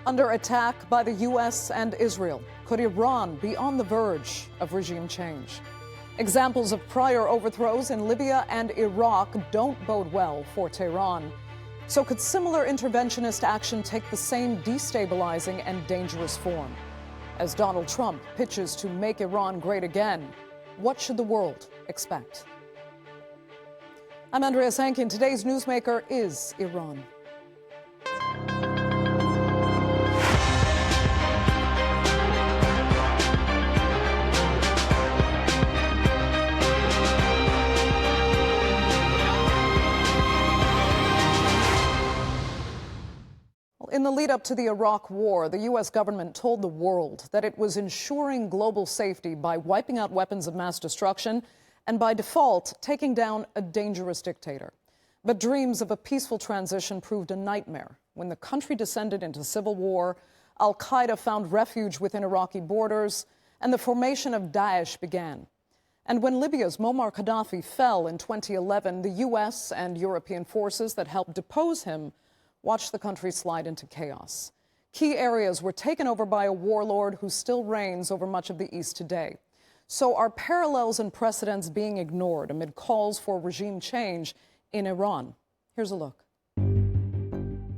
Under attack by the U.S. and Israel, could Iran be on the verge of regime change? Examples of prior overthrows in Libya and Iraq don't bode well for Tehran. So could similar interventionist action take the same destabilizing and dangerous form? As Donald Trump pitches to make Iran great again, what should the world expect? I'm Andrea Sankey, and today's Newsmaker is Iran. In the lead up to the Iraq War, the U.S. government told the world that it was ensuring global safety by wiping out weapons of mass destruction and, by default, taking down a dangerous dictator. But dreams of a peaceful transition proved a nightmare. When the country descended into civil war, Al-Qaeda found refuge within Iraqi borders, and the formation of Daesh began. And when Libya's Muammar Gaddafi fell in 2011, the U.S. and European forces that helped depose him watched the country slide into chaos. Key areas were taken over by a warlord who still reigns over much of the East today. So are parallels and precedents being ignored amid calls for regime change in Iran? Here's a look.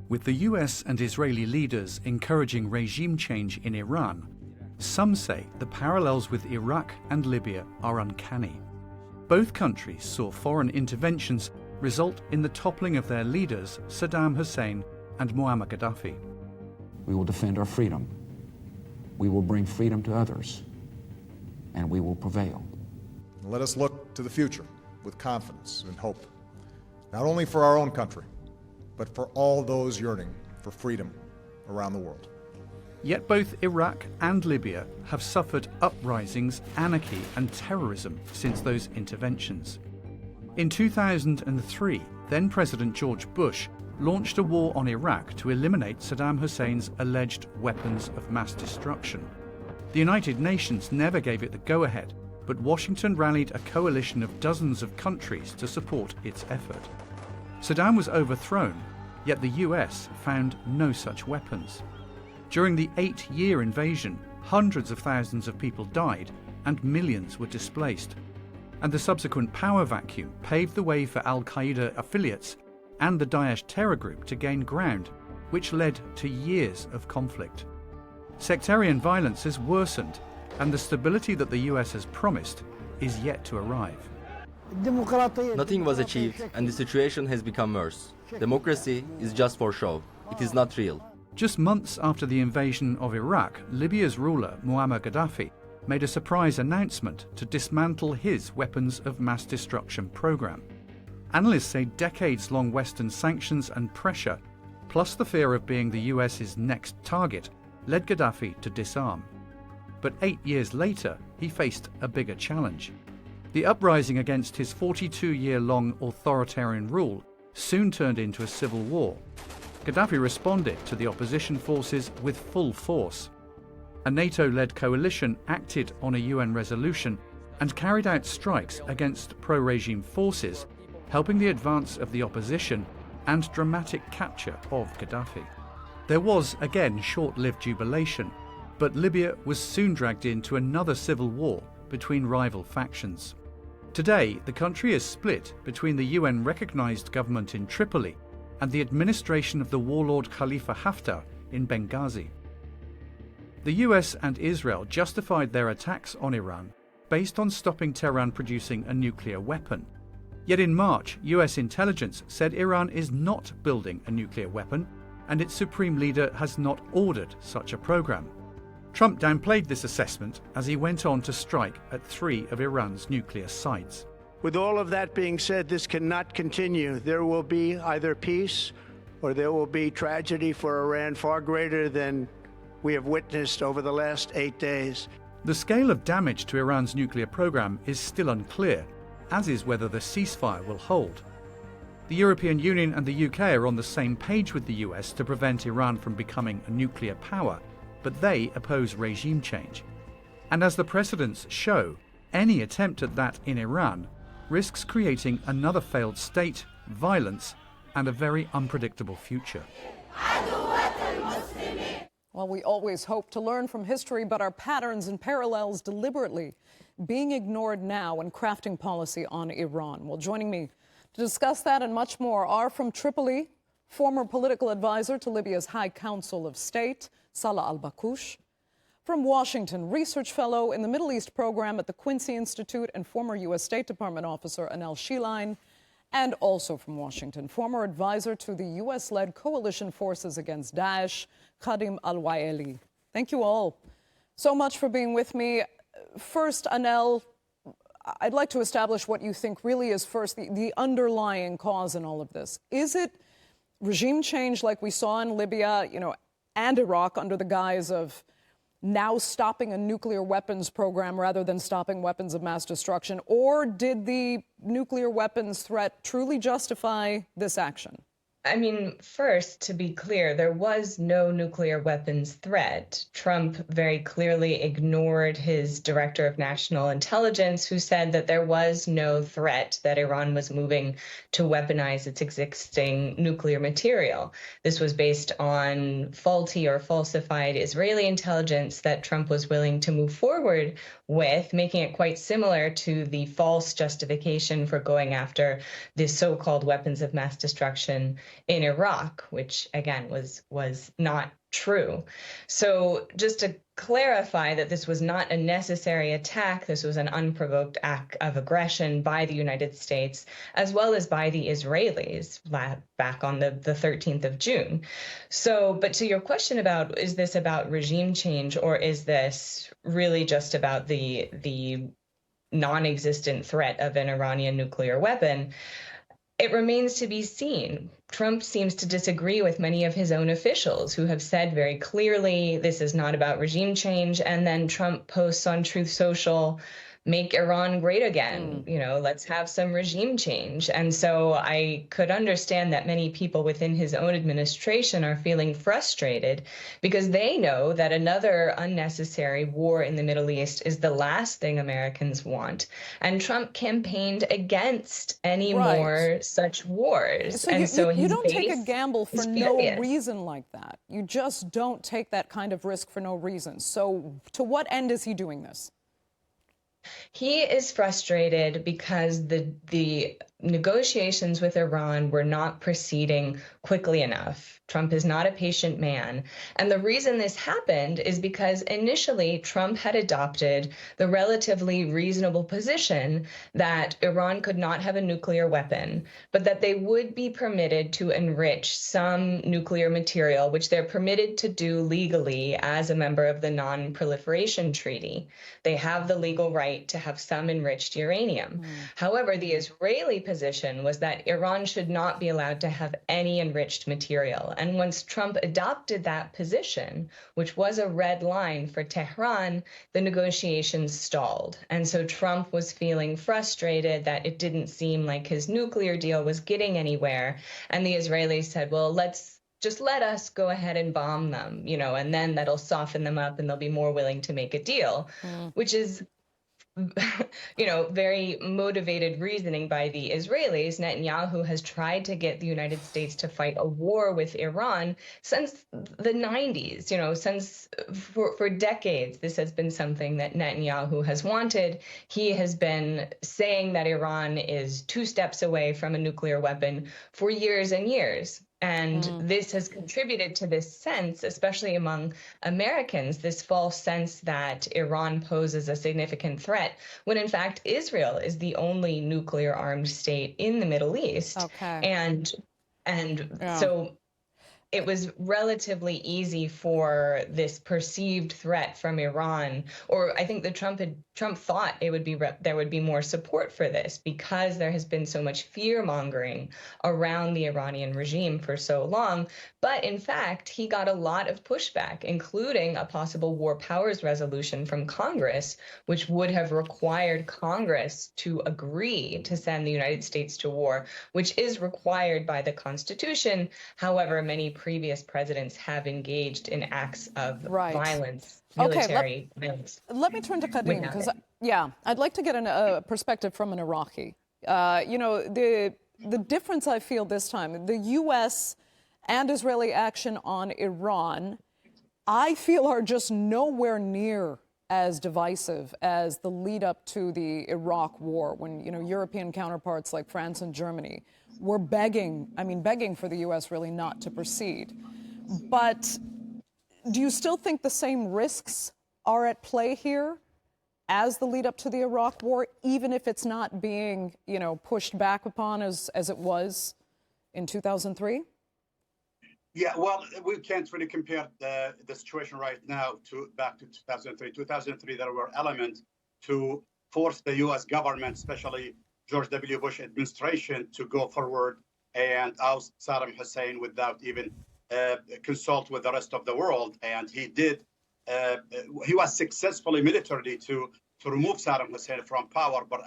With the US and Israeli leaders encouraging regime change in Iran, some say the parallels with Iraq and Libya are uncanny. Both countries saw foreign interventions result in the toppling of their leaders, Saddam Hussein and Muammar Gaddafi. We will defend our freedom. We will bring freedom to others, and we will prevail. Let us look to the future with confidence and hope, not only for our own country, but for all those yearning for freedom around the world. Yet both Iraq and Libya have suffered uprisings, anarchy and terrorism since those interventions. In 2003, then-President George Bush launched a war on Iraq to eliminate Saddam Hussein's alleged weapons of mass destruction. The United Nations never gave it the go-ahead, but Washington rallied a coalition of dozens of countries to support its effort. Saddam was overthrown, yet the US found no such weapons. During the 8-year invasion, hundreds of thousands of people died and millions were displaced. And the subsequent power vacuum paved the way for Al-Qaeda affiliates and the Daesh terror group to gain ground, which led to years of conflict. Sectarian violence has worsened, and the stability that the US has promised is yet to arrive. Nothing was achieved, and the situation has become worse. Democracy is just for show. It is not real. Just months after the invasion of Iraq, Libya's ruler, Muammar Gaddafi, made a surprise announcement to dismantle his weapons of mass destruction program. Analysts say decades-long Western sanctions and pressure, plus the fear of being the US's next target, led Gaddafi to disarm. But 8 years later, he faced a bigger challenge. The uprising against his 42-year-long authoritarian rule soon turned into a civil war. Gaddafi responded to the opposition forces with full force. A NATO-led coalition acted on a UN resolution and carried out strikes against pro-regime forces, helping the advance of the opposition and dramatic capture of Gaddafi. There was, again, short-lived jubilation, but Libya was soon dragged into another civil war between rival factions. Today, the country is split between the UN-recognized government in Tripoli and the administration of the warlord Khalifa Haftar in Benghazi. The US and Israel justified their attacks on Iran based on stopping Tehran producing a nuclear weapon. Yet in March, US intelligence said Iran is not building a nuclear weapon, and its supreme leader has not ordered such a program. Trump downplayed this assessment as he went on to strike at 3 of Iran's nuclear sites. With all of that being said, this cannot continue. There will be either peace or there will be tragedy for Iran far greater than we have witnessed over the last 8 days. The scale of damage to Iran's nuclear program is still unclear, as is whether the ceasefire will hold. The European Union and the UK are on the same page with the US to prevent Iran from becoming a nuclear power, but they oppose regime change. And as the precedents show, any attempt at that in Iran risks creating another failed state, violence, and a very unpredictable future. Well, we always hope to learn from history, but our patterns and parallels deliberately being ignored now when crafting policy on Iran. Well, joining me to discuss that and much more are from Tripoli, former political advisor to Libya's High Council of State, Salah al Bakoush. From Washington, research fellow in the Middle East program at the Quincy Institute and former U.S. State Department officer Annelle Sheline. And also from Washington, former advisor to the U.S.-led coalition forces against Daesh, Khadim al-Waeli. Thank you all so much for being with me. First, Annelle, I'd like to establish what you think really is first the underlying cause in all of this. Is it regime change like we saw in Libya, and Iraq under the guise of now stopping a nuclear weapons program rather than stopping weapons of mass destruction? Or did the nuclear weapons threat truly justify this action? I mean, first, to be clear, there was no nuclear weapons threat. Trump very clearly ignored his director of national intelligence, who said that there was no threat that Iran was moving to weaponize its existing nuclear material. This was based on faulty or falsified Israeli intelligence that Trump was willing to move forward with, making it quite similar to the false justification for going after the so-called weapons of mass destruction in Iraq, which again was not true. So just to clarify that this was not a necessary attack, this was an unprovoked act of aggression by the United States, as well as by the Israelis back on the 13th of June. So, but to your question about, is this about regime change, or is this really just about the non-existent threat of an Iranian nuclear weapon? It remains to be seen. Trump seems to disagree with many of his own officials who have said very clearly this is not about regime change. And then Trump posts on Truth Social, make Iran great again. Let's have some regime change. And so I could understand that many people within his own administration are feeling frustrated because they know that another unnecessary war in the Middle East is the last thing Americans want. And Trump campaigned against any more such wars. So you don't take a gamble for no reason like that. You just don't take that kind of risk for no reason. So to what end is he doing this? He is frustrated because the negotiations with Iran were not proceeding quickly enough. Trump is not a patient man. And the reason this happened is because initially Trump had adopted the relatively reasonable position that Iran could not have a nuclear weapon, but that they would be permitted to enrich some nuclear material, which they're permitted to do legally as a member of the Non-Proliferation Treaty. They have the legal right to have some enriched uranium. However, the Israeli position was that Iran should not be allowed to have any enriched material. And once Trump adopted that position, which was a red line for Tehran, the negotiations stalled. And so Trump was feeling frustrated that it didn't seem like his nuclear deal was getting anywhere. And the Israelis said, well, just let us go ahead and bomb them, and then that'll soften them up and they'll be more willing to make a deal, which is very motivated reasoning by the Israelis. Netanyahu has tried to get the United States to fight a war with Iran since the 90s, since for decades. This has been something that Netanyahu has wanted. He has been saying that Iran is 2 steps away from a nuclear weapon for years and years. And this has contributed to this sense, especially among Americans, this false sense that Iran poses a significant threat, when in fact Israel is the only nuclear armed state in the Middle East. Okay. So it was relatively easy for this perceived threat from Iran, or I think that Trump thought there would be more support for this because there has been so much fear-mongering around the Iranian regime for so long. But in fact, he got a lot of pushback, including a possible war powers resolution from Congress, which would have required Congress to agree to send the United States to war, which is required by the Constitution. However, many previous presidents have engaged in acts of violence, military violence. Let me turn to Khadim, because, I'd like to get a perspective from an Iraqi. The difference I feel this time, the U.S. and Israeli action on Iran I feel are just nowhere near as divisive as the lead up to the Iraq war, when, you know, European counterparts like France and Germany were begging for the U.S. really not to proceed. But do you still think the same risks are at play here as the lead up to the Iraq war, even if it's not being, you know, pushed back upon as it was in 2003? Yeah, well, we can't really compare the situation right now to back to 2003. 2003, there were elements to force the U.S. government, especially George W. Bush administration, to go forward and oust Saddam Hussein without even consult with the rest of the world. And he did. He was successfully militarily to remove Saddam Hussein from power. But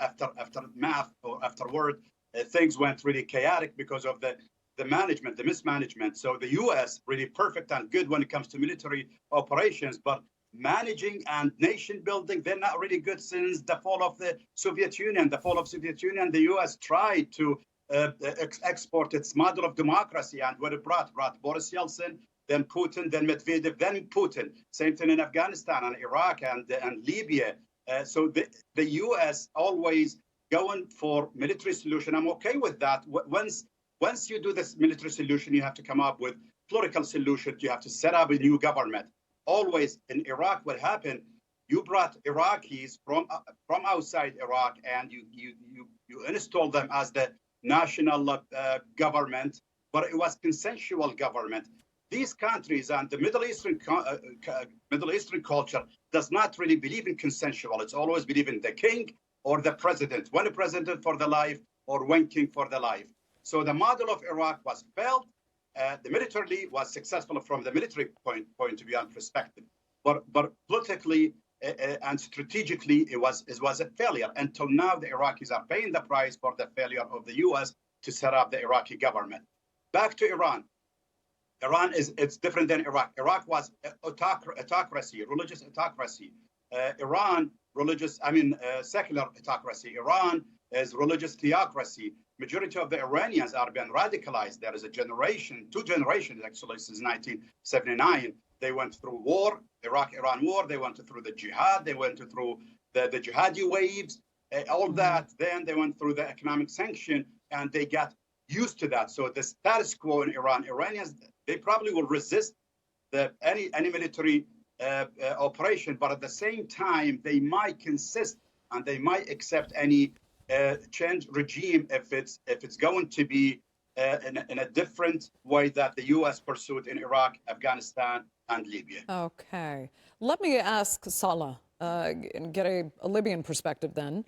afterward, things went really chaotic because of the management, the mismanagement. So the U.S. really perfect and good when it comes to military operations, but managing and nation building, they're not really good since the fall of the Soviet Union. The fall of Soviet Union, the U.S. tried to export its model of democracy, and what it brought Boris Yeltsin, then Putin, then Medvedev, then Putin. Same thing in Afghanistan and Iraq and Libya. So the U.S. always going for military solution. I'm okay with that. Once you do this military solution, you have to come up with political solutions. You have to set up a new government. Always in Iraq, what happened? You brought Iraqis from outside Iraq, and you installed them as the national government, but it was consensual government. These countries and the Middle Eastern culture does not really believe in consensual. It's always believe in the king or the president. One president for the life or one king for the life. So the model of Iraq was failed. The military was successful from the military point of view and perspective, but politically and strategically it was a failure. Until now, the Iraqis are paying the price for the failure of the U.S. to set up the Iraqi government. Back to Iran. Iran it's different than Iraq. Iraq was autocracy, religious autocracy. Iran secular autocracy. Iran is religious theocracy. Majority of the Iranians are being radicalized. There is a generation, 2 generations actually, since 1979. They went through war, Iraq-Iran war. They went through the jihad. They went through the jihadi waves, all that. Then they went through the economic sanction, and they got used to that. So the status quo in Iran, Iranians, they probably will resist any military operation, but at the same time, they might consist and they might accept any change regime if it's going to be in a different way that the U.S. pursued in Iraq, Afghanistan, and Libya. Okay. Let me ask Salah and get a Libyan perspective then.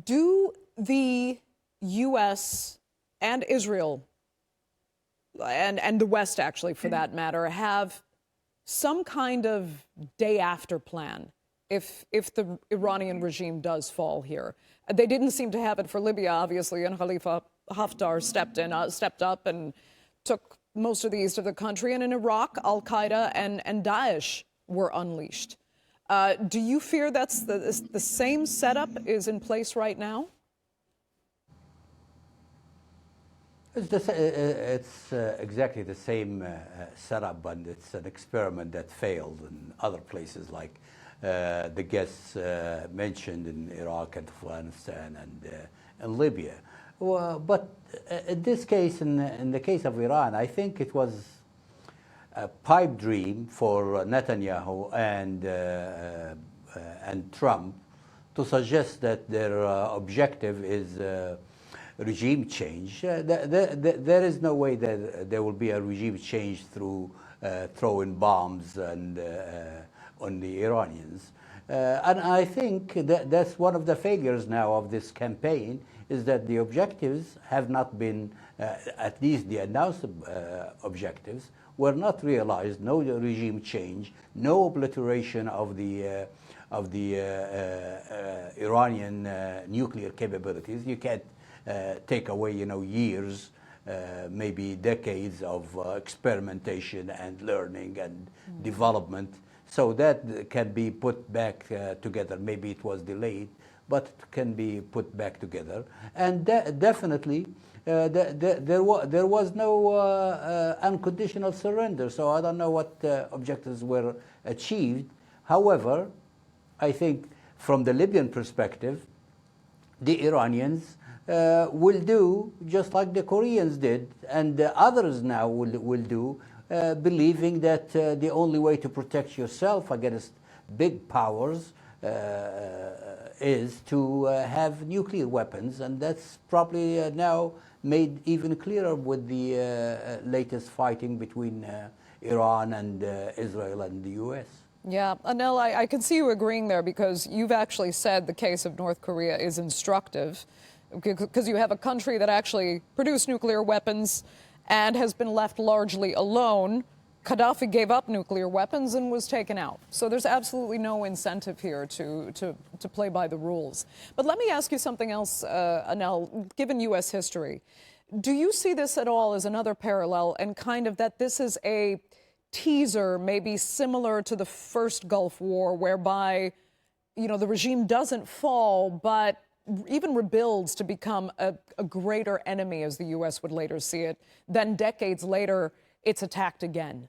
Do the U.S. and Israel, and the West actually for that matter, have some kind of day after plan if the Iranian regime does fall here? They didn't seem to have it for Libya, obviously, and Khalifa Haftar stepped up and took most of the east of the country. And in Iraq, Al-Qaeda and Daesh were unleashed. Do you fear that's the same setup is in place right now? It's exactly the same setup, but it's an experiment that failed in other places like the guests mentioned in Iraq and Afghanistan and Libya. Well, but in this case, in the case of Iran, I think it was a pipe dream for Netanyahu and Trump to suggest that their objective is regime change. There is no way that there will be a regime change through throwing bombs and on the Iranians. And I think that's one of the failures now of this campaign, is that the objectives have not been, at least the announced objectives, were not realized. No regime change, no obliteration of the Iranian nuclear capabilities. You can't take away, years, maybe decades of experimentation and learning and development. So that can be put back together. Maybe it was delayed, but it can be put back together. And definitely, there was no unconditional surrender, so I don't know what objectives were achieved. However, I think from the Libyan perspective, the Iranians will do just like the Koreans did, and the others now will do, believing that the only way to protect yourself against big powers is to have nuclear weapons, and that's probably now made even clearer with the latest fighting between Iran and Israel and the U.S. Yeah, Annelle, I can see you agreeing there, because you've actually said the case of North Korea is instructive, because you have a country that actually produced nuclear weapons and has been left largely alone. Gaddafi gave up nuclear weapons and was taken out. So there's absolutely no incentive here to play by the rules. But let me ask you something else, Annelle, given U.S. history. Do you see this at all as another parallel, and kind of that this is a teaser, maybe similar to the first Gulf War, whereby, you know, the regime doesn't fall, but even rebuilds to become a greater enemy, as the U.S. would later see it. Then decades later, it's attacked again.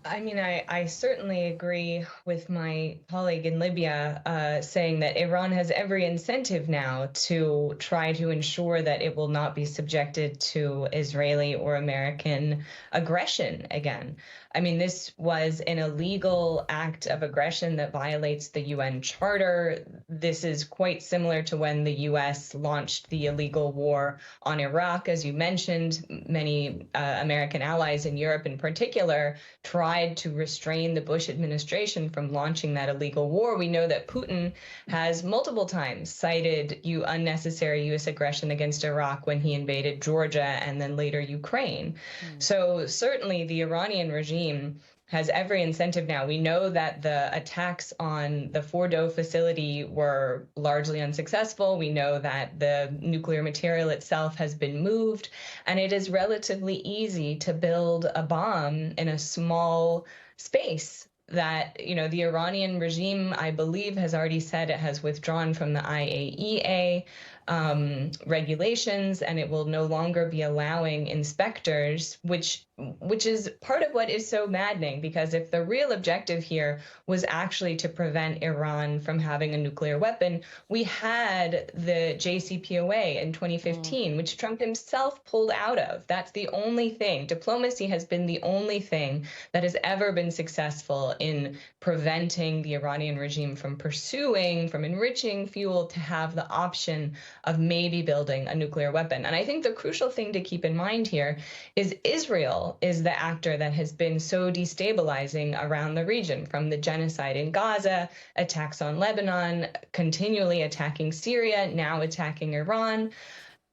I mean, I certainly agree with my colleague in Libya saying that Iran has every incentive now to try to ensure that it will not be subjected to Israeli or American aggression again. I mean, this was an illegal act of aggression that violates the UN Charter. This is quite similar to when the U.S. launched the illegal war on Iraq. As you mentioned, many American allies in Europe in particular tried to restrain the Bush administration from launching that illegal war. We know that Putin has multiple times cited unnecessary U.S. aggression against Iraq when he invaded Georgia and then later Ukraine. So certainly the Iranian regime has every incentive now. We know that the attacks on the Fordo facility were largely unsuccessful. We know that the nuclear material itself has been moved, and it is relatively easy to build a bomb in a small space. That, you know, the Iranian regime, I believe, has already said it has withdrawn from the IAEA regulations, and it will no longer be allowing inspectors, which is part of what is so maddening, because if the real objective here was actually to prevent Iran from having a nuclear weapon, we had the JCPOA in 2015, which Trump himself pulled out of. That's the only thing. Diplomacy has been the only thing that has ever been successful in preventing the Iranian regime from enriching fuel to have the option of maybe building a nuclear weapon. And I think the crucial thing to keep in mind here is Israel is the actor that has been so destabilizing around the region, from the genocide in Gaza, attacks on Lebanon, continually attacking Syria, now attacking Iran.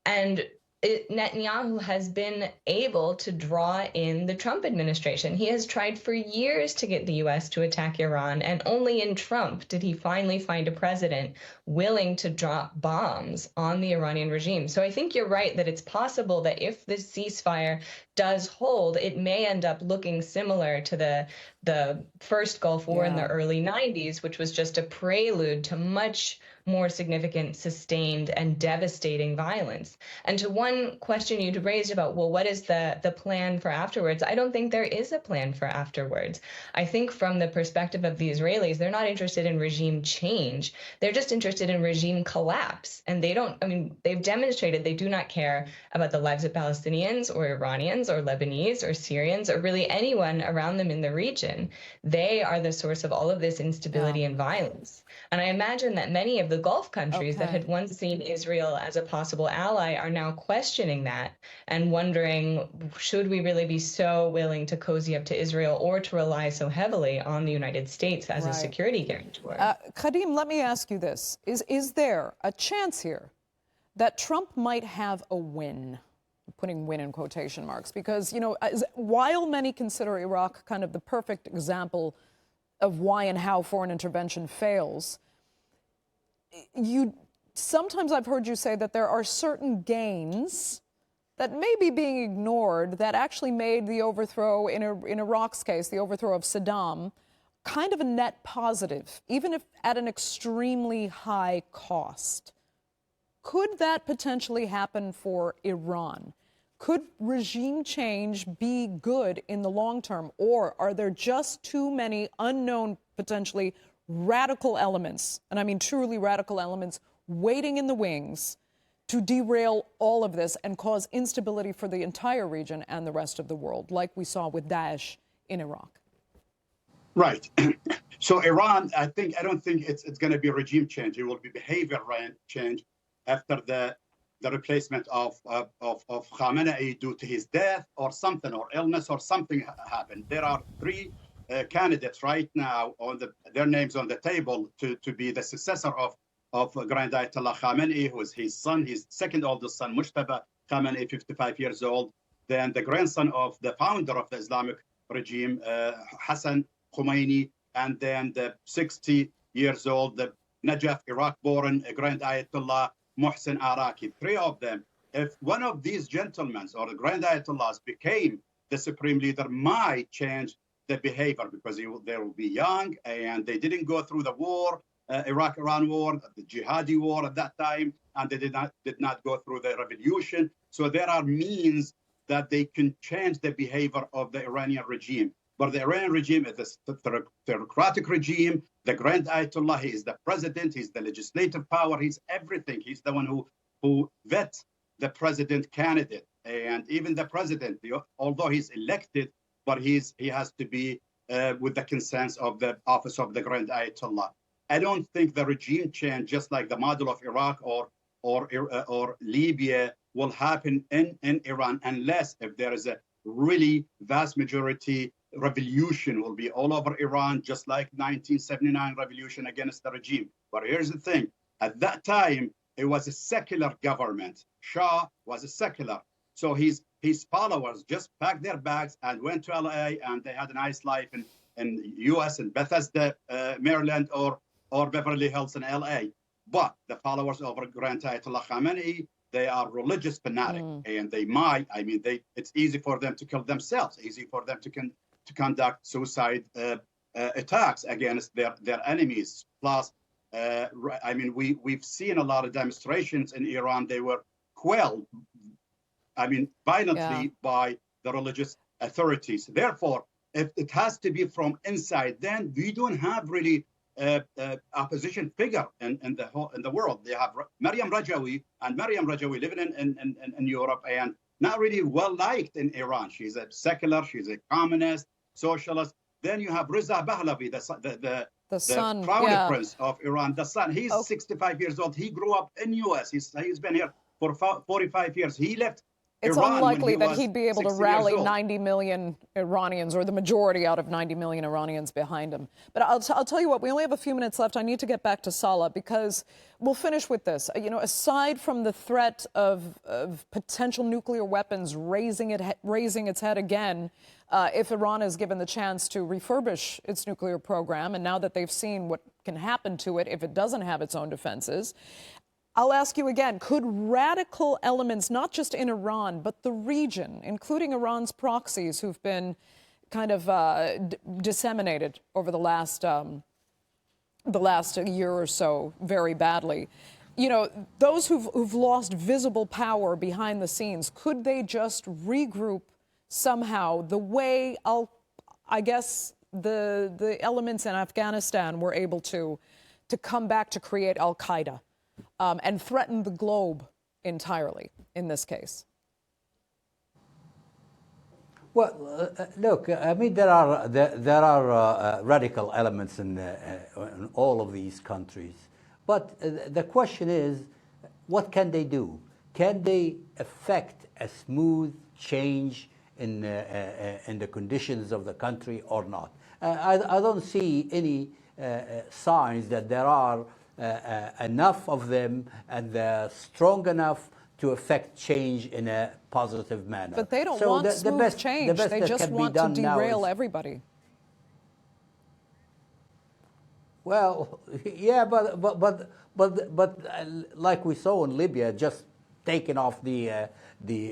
And Netanyahu has been able to draw in the Trump administration. He has tried for years to get the U.S. to attack Iran, and only in Trump did he finally find a president willing to drop bombs on the Iranian regime. So I think you're right that it's possible that if this ceasefire does hold, it may end up looking similar to the first Gulf War in the early 90s, which was just a prelude to much more significant, sustained, and devastating violence. And to one question you'd raised about, well, what is the plan for afterwards? I don't think there is a plan for afterwards. I think from the perspective of the Israelis, they're not interested in regime change. They're just interested in regime collapse. And they've demonstrated they do not care about the lives of Palestinians or Iranians or Lebanese or Syrians or really anyone around them in the region. They are the source of all of this instability and violence. And I imagine that many of the Gulf countries that had once seen Israel as a possible ally are now questioning that and wondering, should we really be so willing to cozy up to Israel or to rely so heavily on the United States as a security guarantor? Kadim, let me ask you this. Is there a chance here that Trump might have a win? I'm putting win in quotation marks, because, you know, while many consider Iraq kind of the perfect example of why and how foreign intervention fails, sometimes I've heard you say that there are certain gains that may be being ignored that actually made the overthrow, in Iraq's case, the overthrow of Saddam, kind of a net positive, even if at an extremely high cost. Could that potentially happen for Iran? Could regime change be good in the long term, or are there just too many unknown, potentially radical elements, and I mean truly radical elements, waiting in the wings to derail all of this and cause instability for the entire region and the rest of the world, like we saw with Daesh in Iraq? Right. So Iran, I don't think it's going to be regime change. It will be behavior change after the replacement of Khamenei due to his death or something, or illness or something happened. There are three candidates right now their names on the table to be the successor of Grand Ayatollah Khamenei, who is his son, his second oldest son, Mujtaba Khamenei, 55 years old. Then the grandson of the founder of the Islamic regime, Hassan Khomeini, and then the 60 years old, the Najaf, Iraq-born Grand Ayatollah Mohsen Iraqi. Three of them. If one of these gentlemen or the Grand Ayatollahs became the supreme leader, might change the behavior because they will be young and they didn't go through the war, Iraq-Iran war, the jihadi war at that time, and they did not go through the revolution. So there are means that they can change the behavior of the Iranian regime. But the Iranian regime is a theocratic regime. The Grand Ayatollah, he is the president, he's the legislative power, he's everything. He's the one who vets the president candidate. And even the president, although he's elected, but he has to be with the consent of the office of the Grand Ayatollah. I don't think the regime change, just like the model of Iraq or Libya, will happen in Iran unless if there is a really vast majority revolution will be all over Iran, just like 1979 revolution against the regime. But here's the thing. At that time, it was a secular government. Shah was a secular. So his followers just packed their bags and went to LA, and they had a nice life in US and Bethesda, Maryland, or Beverly Hills in LA. But the followers of Grand Ayatollah Khamenei, they are religious fanatic, and it's easy for them to kill themselves, easy for them to conduct suicide attacks against their enemies. Plus, we've seen a lot of demonstrations in Iran. They were quelled, violently by the religious authorities. Therefore, if it has to be from inside, then we don't have really opposition figure in the world. They have Maryam Rajawi living in Europe and not really well liked in Iran. She's a secular, she's a communist, socialist. Then you have Reza Pahlavi, the son, crown prince of Iran, the son. He's 65 years old. He grew up in US. He's been here for 45 years. He left It's Iran unlikely that he'd be able to 60 rally years old. 90 million Iranians, or the majority out of 90 million Iranians behind him. But I'll tell you what, we only have a few minutes left. I need to get back to Salah because we'll finish with this. You know, aside from the threat of potential nuclear weapons raising its head again, if Iran is given the chance to refurbish its nuclear program, and now that they've seen what can happen to it if it doesn't have its own defenses, I'll ask you again, could radical elements, not just in Iran, but the region, including Iran's proxies who've been kind of disseminated over the last year or so very badly, you know, those who've lost visible power behind the scenes, could they just regroup somehow the way, I guess, the elements in Afghanistan were able to come back to create Al-Qaeda? And threaten the globe entirely in this case? Well, look, I mean, there are radical elements in all of these countries, but the question is, what can they do? Can they affect a smooth change in the conditions of the country or not? I don't see any signs that there are enough of them and they're strong enough to affect change in a positive manner. But they don't want smooth change. They just want to derail everybody. Well, yeah, but like we saw in Libya, just taking off the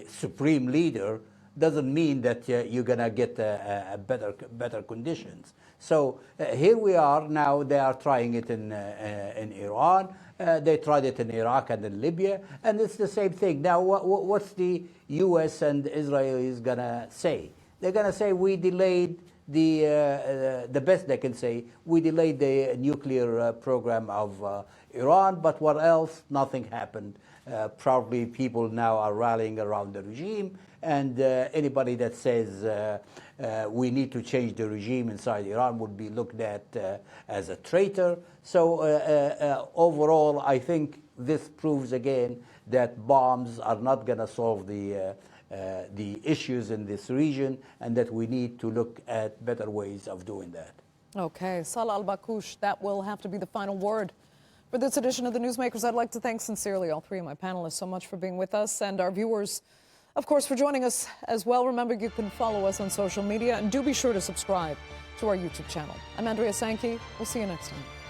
supreme leader doesn't mean that you're going to get better conditions. So here we are now. They are trying it in Iran. They tried it in Iraq and in Libya, and it's the same thing. Now, what's the U.S. and Israelis going to say? They're going to say we delayed the best they can say, we delayed the nuclear program of Iran, but what else? Nothing happened. Probably people now are rallying around the regime, and anybody that says we need to change the regime inside Iran would be looked at as a traitor. So overall, I think this proves again that bombs are not going to solve the issues in this region, and that we need to look at better ways of doing that. Okay, Salah al Bakoush, that will have to be the final word for this edition of the Newsmakers. I'd like to thank sincerely all three of my panelists so much for being with us, and our viewers, of course, for joining us as well. Remember, you can follow us on social media, and do be sure to subscribe to our YouTube channel. I'm Andrea Sankey. We'll see you next time.